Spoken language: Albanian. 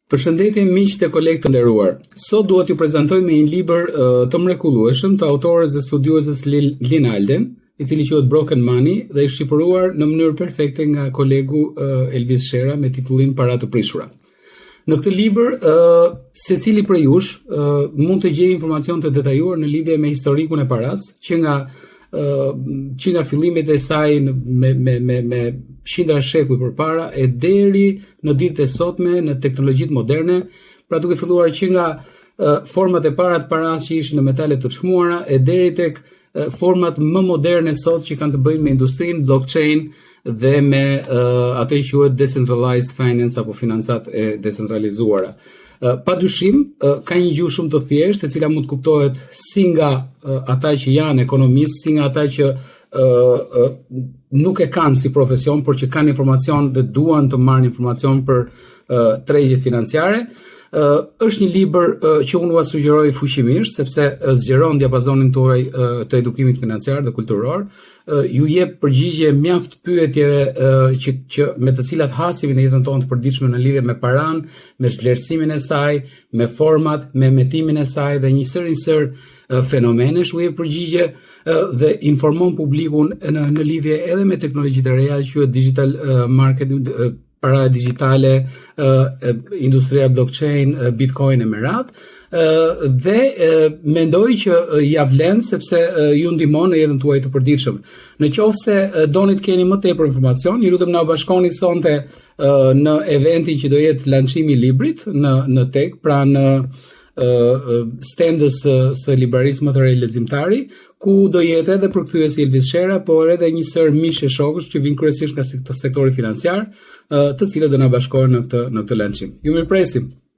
Përshëndetje miq të kolegë të nderuar. Sot dua t'ju prezantoj me një libër të mrekullueshëm të autores dhe studiueses Lynn Alden, i cili quhet Broken Money dhe i shqipëruar në mënyrë perfekte nga kolegu Elvis Shera me titullin Para të prishura. Në këtë libër, secili prej jush mund të gjejë informacion të detajuar në lidhje me historikun e paras, që nga fillimet e saj me qindra shekuj përpara e deri në ditët e sotme në teknologjitë moderne, pra duke filluar që nga format e para të paras që ishin në metale të çmuara e deri tek format më moderne sot që kanë të bëjnë me industrinë, blockchain dhe me atë që quhet decentralized finance apo financat e decentralizuara. Padyshim, ka një gjuhë shumë të thjeshtë, e cila mund të kuptohet si nga ata që janë ekonomistë, si nga ata që nuk e kanë si profesion, por që kanë informacion dhe duan të marrin informacion për tregjet financiare. Është një libër që unë ua sugjeroj fuqimisht, sepse zgjeron diapazonin tuaj të edukimit financiar dhe kulturor, ju jep përgjigje mjaft pyetjeve që me të cilat hasemi në jetën tonë të përditshme në lidhje me paran, me vlerësimin e saj, me format, me emetimin e saj dhe një sër fenomenesh u jep përgjigje dhe informon publikun në lidhje edhe me teknologjitë e reja që quhet digital marketing, para digjitale, industria blockchain, bitcoin e me radhë, dhe mendoj që ja vlen sepse ju ndihmon në jetën tuaj të përditshëm. Në qoftë se doni të keni më tepër informacion, ju lutem na bashkoni sonte në eventin që do jetë lançimi i librit në tek, pra në stendës së librarisë më të re leximtari, ku do jetë edhe përkthyesi Elvis Shera, por edhe një sër mish e shokësh që vinë kryesisht nga sektori financiar, të cilët do na bashkohen në këtë lançim. Ju mirëpresim.